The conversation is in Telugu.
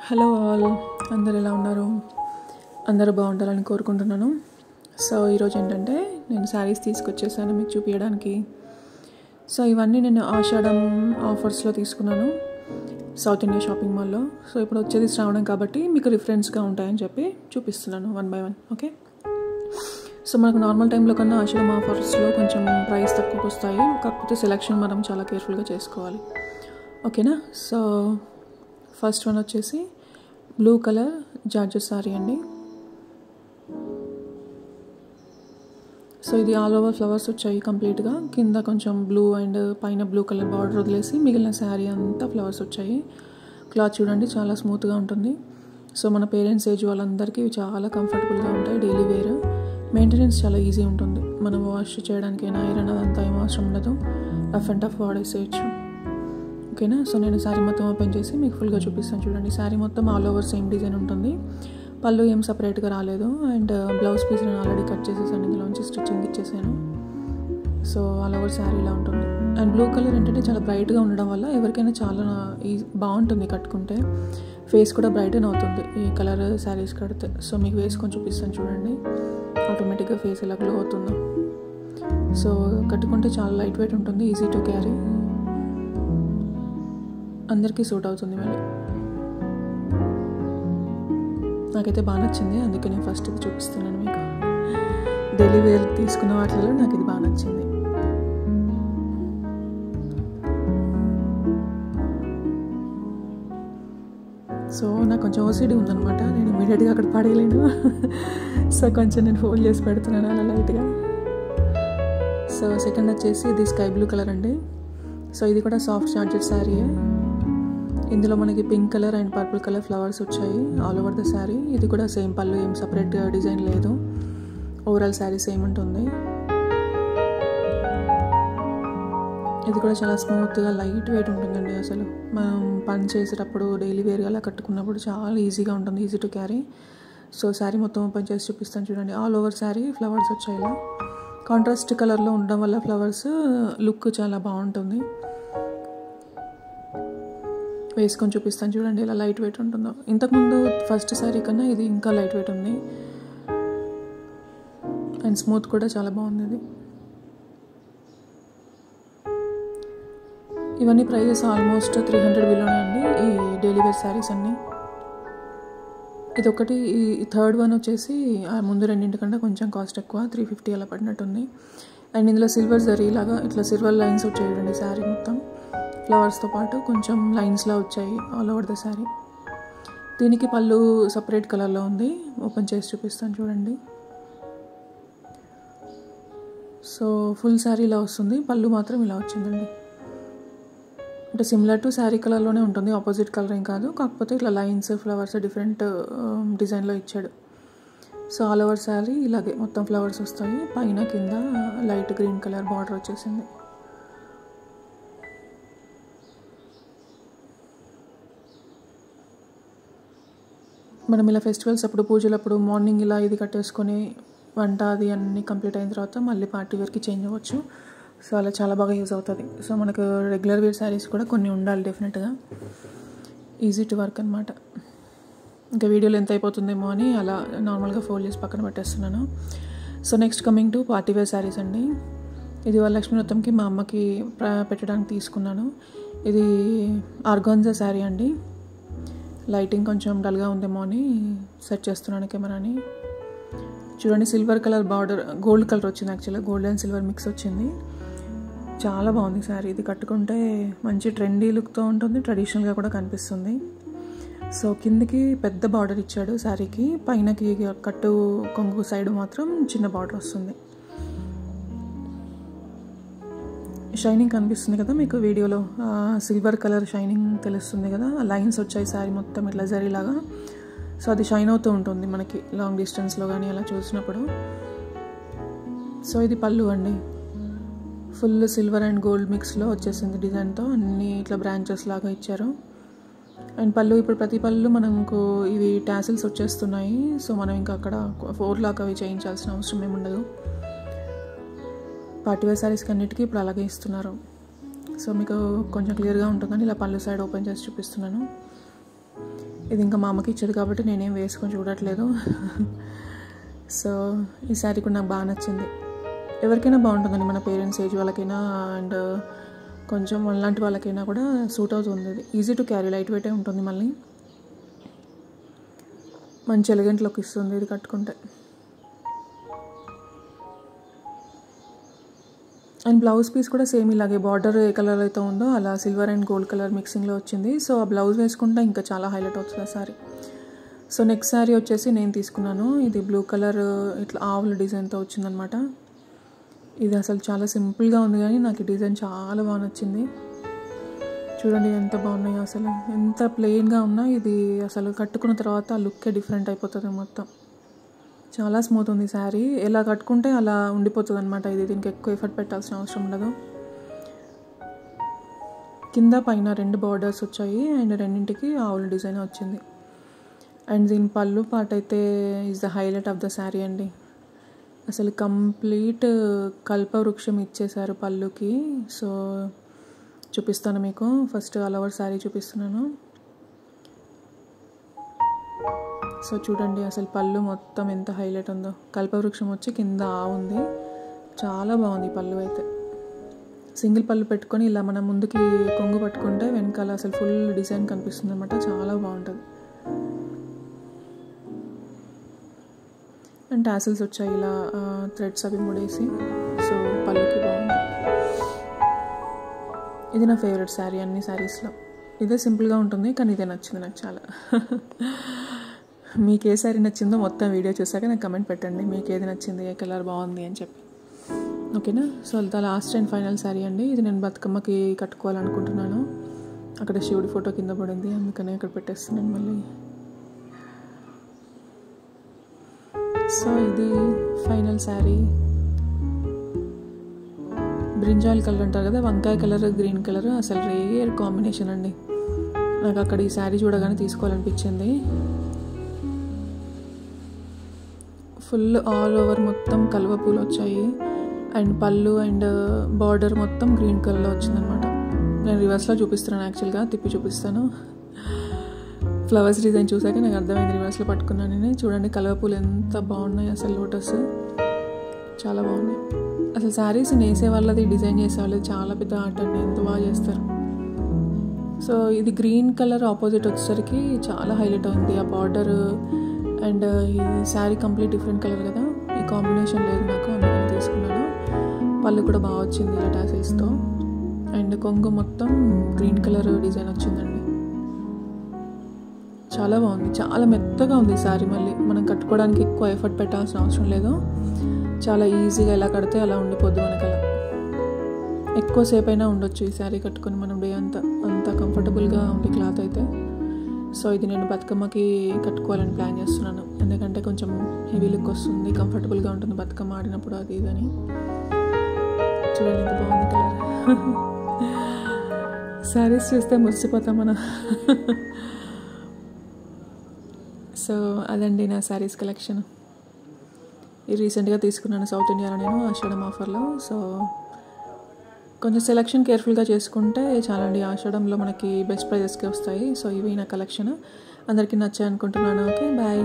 హలో ఆల్, అందరు ఎలా ఉన్నారు? అందరూ బాగుంటారని కోరుకుంటున్నాను. సో ఈరోజు ఏంటంటే నేను శారీస్ తీసుకొచ్చేసాను మీకు చూపించడానికి. సో ఇవన్నీ నేను ఆషాఢం ఆఫర్స్లో తీసుకున్నాను సౌత్ ఇండియా షాపింగ్ మాల్లో. సో ఇప్పుడు వచ్చేది శ్రావణం కాబట్టి మీకు రిఫరెన్స్గా ఉంటాయని చెప్పి చూపిస్తున్నాను 1 by 1. ఓకే, సో మనకు నార్మల్ టైంలో కన్నా ఆషాఢం ఆఫర్స్లో కొంచెం ప్రైస్ తక్కువకి వస్తాయి. కాకపోతే సెలెక్షన్ మనం చాలా కేర్ఫుల్గా చేసుకోవాలి. ఓకేనా? సో ఫస్ట్ వన్ వచ్చేసి బ్లూ కలర్ జార్జెట్ సారీ అండి. సో ఇది ఆల్ ఓవర్ ఫ్లవర్స్ వచ్చాయి కంప్లీట్గా. కింద కొంచెం బ్లూ అండ్ పైన బ్లూ కలర్ బార్డర్ వదిలేసి మిగిలిన శారీ అంతా ఫ్లవర్స్ వచ్చాయి. క్లాత్ చూడండి, చాలా స్మూత్గా ఉంటుంది. సో మన పేరెంట్స్ ఏజ్ వాళ్ళందరికీ చాలా కంఫర్టబుల్గా ఉంటాయి. డైలీ వేర్, మెయింటెనెన్స్ చాలా ఈజీ ఉంటుంది. మనం వాష్ చేయడానికైనా ఐరన్ అదంతా ఏం అవసరం ఉండదు. రఫ్ అండ్ టఫ్ వాడేసేయచ్చు. ఓకేనా? సో నేను శారీ మొత్తం ఓపెన్ చేసి మీకు ఫుల్గా చూపిస్తాను. చూడండి, శారీ మొత్తం ఆల్ ఓవర్ సేమ్ డిజైన్ ఉంటుంది. పళ్ళు ఏం సపరేట్గా రాలేదు. అండ్ బ్లౌజ్ పీస్ నేను ఆల్రెడీ కట్ చేసేసాను, ఇందులోంచి స్టిచ్చింగ్ ఇచ్చేసాను. సో ఆల్ ఓవర్ శారీ ఇలా ఉంటుంది. అండ్ బ్లూ కలర్ ఏంటంటే చాలా బ్రైట్గా ఉండడం వల్ల ఎవరికైనా చాలా బాగుంటుంది కట్టుకుంటే. ఫేస్ కూడా బ్రైటన్ అవుతుంది ఈ కలర్ శారీస్ కడితే. సో మీకు వేసుకొని చూపిస్తాను చూడండి, ఆటోమేటిక్గా ఫేస్ ఎలా గ్లో అవుతుందో. సో కట్టుకుంటే చాలా లైట్ వెయిట్ ఉంటుంది, ఈజీ టు క్యారీ, అందరికీ సూట్ అవుతుంది. మళ్ళీ నాకైతే బాగా నచ్చింది, అందుకే నేను ఫస్ట్ ఇది చూపిస్తున్నాను మీకు. డైలీ వేర్ తీసుకున్న వాటిలో నాకు ఇది బాగా నచ్చింది. సో నాకు కొంచెం ఓసిడి ఉందనమాట, నేను ఇమీడియట్గా అక్కడ పడేయలేను. సో కొంచెం నేను ఫోల్డ్ చేసి పెడుతున్నాను అలా లైట్గా. సో సెకండ్ వచ్చేసి ఇది స్కై బ్లూ కలర్ అండి. సో ఇది కూడా సాఫ్ట్ జార్జెట్ శారీయే. ఇందులో మనకి pink colour and purple colour flowers వచ్చాయి ఆల్ ఓవర్ ద శారీ. ఇది కూడా సేమ్ పళ్ళు, ఏం సపరేట్ డిజైన్ లేదు. ఓవరాల్ శారీ సేమ్ ఉంటుంది. ఇది కూడా చాలా స్మూత్గా లైట్ వెయిట్ ఉంటుందండి. అసలు మనం పని చేసేటప్పుడు డైలీ వేర్గా అలా కట్టుకున్నప్పుడు చాలా ఈజీగా ఉంటుంది, easy to carry. So sari మొత్తం ఓపెన్ చేసి చూపిస్తాను చూడండి. ఆల్ ఓవర్ శారీ ఫ్లవర్స్ వచ్చాయి. ఇలా కాంట్రాస్ట్ కలర్లో ఉండడం వల్ల ఫ్లవర్స్ లుక్ చాలా బాగుంటుంది. వేసుకొని చూపిస్తాను చూడండి ఇలా లైట్ వెయిట్ ఉంటుందో. ఇంతకుముందు ఫస్ట్ శారీ కన్నా ఇది ఇంకా లైట్ వెయిట్ ఉంది అండ్ స్మూత్ కూడా చాలా బాగుంది ఇది. ఇవన్నీ ప్రైజెస్ ఆల్మోస్ట్ 300 బిలోనే అండి ఈ డైలీ వేర్ శారీస్ అన్నీ. ఇదొకటి. ఈ థర్డ్ వన్ వచ్చేసి ముందు రెండింటికంటే కొంచెం కాస్ట్ ఎక్కువ, 350 అలా పడినట్టుంది. అండ్ ఇందులో సిల్వర్ జరీ లాగా ఇట్లా సిల్వర్ లైన్స్ వచ్చాయి చూడండి. శారీ మొత్తం ఫ్లవర్స్తో పాటు కొంచెం లైన్స్లా వచ్చాయి ఆల్ ఓవర్ ద శారీ. దీనికి పళ్ళు సపరేట్ కలర్లో ఉంది, ఓపెన్ చేసి చూపిస్తాను చూడండి. సో ఫుల్ శారీ ఇలా వస్తుంది, పళ్ళు మాత్రం ఇలా వచ్చిందండి. అంటే సిమిలర్ టు శారీ కలర్లోనే ఉంటుంది, ఆపోజిట్ కలర్ ఏం కాదు. కాకపోతే ఇట్లా లైన్స్ ఫ్లవర్స్ డిఫరెంట్ డిజైన్లో ఇచ్చాడు. సో ఆల్ ఓవర్ శారీ ఇలాగే మొత్తం ఫ్లవర్స్ వస్తాయి. పైన కింద లైట్ గ్రీన్ కలర్ బార్డర్ వచ్చేసింది. మనం ఇలా ఫెస్టివల్స్ అప్పుడు, పూజలప్పుడు మార్నింగ్ ఇలా ఇది కట్టేసుకొని వంట అది అన్నీ కంప్లీట్ అయిన తర్వాత మళ్ళీ పార్టీ వేర్కి చేంజ్ అవ్వచ్చు. సో అలా చాలా బాగా యూజ్ అవుతుంది. సో మనకు రెగ్యులర్ వేర్ శారీస్ కూడా కొన్ని ఉండాలి డెఫినెట్గా, ఈజీ టు వర్క్ అనమాట. ఇంకా వీడియోలో ఎంత అయిపోతుందేమో అని అలా నార్మల్గా ఫోల్డ్ చేసి పక్కన పెట్టేస్తున్నాను. So next coming to party wear saris అండి. ఇది వరలక్ష్మి వ్రతంకి మా అమ్మకి పెట్టడానికి తీసుకున్నాను. ఇది ఆర్గాన్జా శారీ అండి. లైటింగ్ కొంచెం డల్గా ఉందేమో అని సెట్ చేస్తున్నాను కెమెరాని. చూడండి, silver colour border, gold colour వచ్చింది. యాక్చువల్గా గోల్డ్ అండ్ సిల్వర్ మిక్స్ వచ్చింది. చాలా బాగుంది శారీ. ఇది కట్టుకుంటే మంచి ట్రెండీ లుక్తో ఉంటుంది, ట్రెడిషనల్గా కూడా కనిపిస్తుంది. సో కిందకి పెద్ద బార్డర్ ఇచ్చాడు శారీకి, పైనకి కట్టు కొంగు సైడ్ మాత్రం చిన్న బార్డర్ వస్తుంది. షైనింగ్ కనిపిస్తుంది కదా మీకు వీడియోలో, సిల్వర్ కలర్ షైనింగ్ తెలుస్తుంది కదా. లైన్స్ వచ్చాయి శారీ మొత్తం ఇట్లా జరీలాగా. సో అది షైన్ అవుతూ ఉంటుంది మనకి లాంగ్ డిస్టెన్స్లో కానీ అలా చూసినప్పుడు. సో ఇది పళ్ళు అండి, ఫుల్ సిల్వర్ అండ్ గోల్డ్ మిక్స్లో వచ్చేసింది డిజైన్తో. అన్నీ ఇట్లా బ్రాంచెస్ లాగా ఇచ్చారు. అండ్ పళ్ళు, ఇప్పుడు ప్రతి పళ్ళు మనకు ఇవి టాసిల్స్ వచ్చేస్తున్నాయి. సో మనం ఇంకా అక్కడ 4 లాగా అవి చేయించాల్సిన అవసరం ఏముండదు. పార్టీవేర్ శారీస్కి అన్నిటికీ ఇప్పుడు అలాగే ఇస్తున్నారు. సో మీకు కొంచెం క్లియర్గా ఉంటుందని ఇలా పళ్ళు సైడ్ ఓపెన్ చేసి చూపిస్తున్నాను. ఇది ఇంకా మా అమ్మకి ఇచ్చేది కాబట్టి నేనేం వేసుకొని చూడట్లేదు. సో ఈ శారీ కూడా నాకు బాగా నచ్చింది. ఎవరికైనా బాగుంటుందండి, మన పేరెంట్స్ ఏజ్ వాళ్ళకైనా అండ్ కొంచెం అలాంటి వాళ్ళకైనా కూడా సూట్ అవుతుంది. ఇది ఈజీ టు క్యారీ, లైట్ వెయిటే ఉంటుంది, మళ్ళీ మంచి ఎలిగెంట్ లుక్ ఇస్తుంది ఇది కట్టుకుంటే. అండ్ బ్లౌజ్ పీస్ కూడా సేమ్ ఇలాగే బార్డర్ ఏ కలర్ అయితే ఉందో అలా సిల్వర్ అండ్ గోల్డ్ కలర్ మిక్సింగ్లో వచ్చింది. సో ఆ బ్లౌజ్ వేసుకుంటే ఇంకా చాలా హైలైట్ అవుతుంది ఆ శారీ. సో నెక్స్ట్ శారీ వచ్చేసి నేను తీసుకున్నాను, ఇది బ్లూ కలర్ ఇట్లా ఆవుల డిజైన్తో వచ్చిందనమాట. ఇది అసలు చాలా సింపుల్గా ఉంది కానీ నాకు ఈ డిజైన్ చాలా బాగా నచ్చింది. చూడండి ఎంత బాగున్నాయో, అసలు ఎంత ప్లెయిన్గా ఉన్నా ఇది అసలు కట్టుకున్న తర్వాత ఆ లుక్కే డిఫరెంట్ అయిపోతుంది మొత్తం. చాలా స్మూత్ ఉంది శారీ, ఎలా కట్టుకుంటే అలా ఉండిపోతుంది అనమాట. ఇది దీనికి ఎక్కువ ఎఫర్ట్ పెట్టాల్సిన అవసరం ఉండదు. కింద పైన 2 బార్డర్స్ వచ్చాయి అండ్ రెండింటికి ఆవుల డిజైన్ వచ్చింది. అండ్ దీని పళ్ళు పార్ట్ అయితే is the highlight of the sari అండి. అసలు కంప్లీట్ కల్పవృక్షం ఇచ్చేసారు పళ్ళుకి. సో చూపిస్తాను మీకు, ఫస్ట్ ఆల్ ఓవర్ శారీ చూపిస్తున్నాను. సో చూడండి అసలు పళ్ళు మొత్తం ఎంత హైలైట్ ఉందో, కల్పవృక్షం వచ్చి కింద ఆవు ఉంది. చాలా బాగుంది పళ్ళు అయితే. సింగిల్ పళ్ళు పెట్టుకొని ఇలా మనం ముందుకి కొంగు పట్టుకుంటే వెనకాల అసలు ఫుల్ డిజైన్ కనిపిస్తుంది అనమాట. చాలా బాగుంటుంది. అండ్ టాసిల్స్ వచ్చాయి ఇలా థ్రెడ్స్ అవి ముడేసి. సో పళ్ళుకి బాగుంది. ఇది నా ఫేవరెట్ శారీ అన్ని శారీస్లో. ఇదే సింపుల్గా ఉంటుంది కానీ ఇదే నచ్చింది నాకు చాలా. మీకు ఏ శారీ నచ్చిందో మొత్తం వీడియో చూసాక నాకు కమెంట్ పెట్టండి, మీకు ఏది నచ్చింది, ఏ కలర్ బాగుంది అని చెప్పి. ఓకేనా. సో అది లాస్ట్ అండ్ ఫైనల్ శారీ అండి. ఇది నేను బతుకమ్మకి కట్టుకోవాలనుకుంటున్నాను. అక్కడ శివుడి ఫోటో కింద పడింది, అందుకనే అక్కడ పెట్టేస్తున్నాను మళ్ళీ. సో ఇది ఫైనల్ శారీ. బ్రింజాల్ కలర్ అంటారు కదా, వంకాయ కలర్ గ్రీన్ కలర్ అసలు రేర్ కాంబినేషన్ అండి. నాకు అక్కడ ఈ శారీ చూడగానే తీసుకోవాలనిపించింది. ఫుల్ ఆల్ ఓవర్ మొత్తం కలువ పూలు వచ్చాయి అండ్ పళ్ళు అండ్ బార్డర్ మొత్తం గ్రీన్ కలర్లో వచ్చిందనమాట. నేను రివర్స్లో చూపిస్తున్నాను, యాక్చువల్గా తిప్పి చూపిస్తాను. ఫ్లవర్స్ డిజైన్ చూసాక నాకు అర్థమైంది, రివర్స్లో పట్టుకున్నాను నేను. చూడండి కలువ పూలు ఎంత బాగున్నాయి అసలు, లోటస్ చాలా బాగున్నాయి. అసలు శారీస్ నేసే వాళ్ళది, డిజైన్ చేసే వాళ్ళది చాలా పెద్ద ఆర్ట్ అండి, ఎంత బాగా చేస్తారు. సో ఇది గ్రీన్ కలర్ ఆపోజిట్ వచ్చేసరికి చాలా హైలైట్ ఉంది ఆ బార్డర్. అండ్ ఈ శారీ కంప్లీట్ డిఫరెంట్ కలర్ కదా, ఈ కాంబినేషన్ లేదు నాకు, అందుకని తీసుకున్నాను. పళ్ళు కూడా బాగా వచ్చింది ఇలా టాసిల్స్తో. అండ్ కొంగు మొత్తం గ్రీన్ కలర్ డిజైన్ వచ్చిందండి. చాలా బాగుంది, చాలా మెత్తగా ఉంది ఈ శారీ. మళ్ళీ మనం కట్టుకోవడానికి ఎక్కువ ఎఫర్ట్ పెట్టాల్సిన అవసరం లేదు, చాలా ఈజీగా ఎలా కడితే అలా ఉండిపోద్ది మనకలా. ఎక్కువసేపు అయినా ఉండొచ్చు ఈ శారీ కట్టుకొని మనం డే అంతా, అంత కంఫర్టబుల్గా ఉంది క్లాత్ అయితే. సో ఇది నేను బతుకమ్మకి కట్టుకోవాలని ప్లాన్ చేస్తున్నాను, ఎందుకంటే కొంచెం హెవీ లుక్ వస్తుంది, కంఫర్టబుల్గా ఉంటుంది బతుకమ్మ ఆడినప్పుడు అది ఇదని. చూడండి ఎంత బాగుంది కలర్. శారీస్ చూస్తే మురిసిపోతాం మనం. సో అదండి నా శారీస్ కలెక్షన్. ఇది రీసెంట్గా తీసుకున్నాను సౌత్ ఇండియాలో నేను ఆషాఢం ఆఫర్లో. సో కొంచెం సెలెక్షన్ కేర్ఫుల్గా చేసుకుంటే చాలండి, ఆషాఢంలో మనకి బెస్ట్ ప్రైజెస్కి వస్తాయి. సో ఇవి నా కలెక్షన్, అందరికీ నచ్చాయి అనుకుంటున్నాను. Okay bye.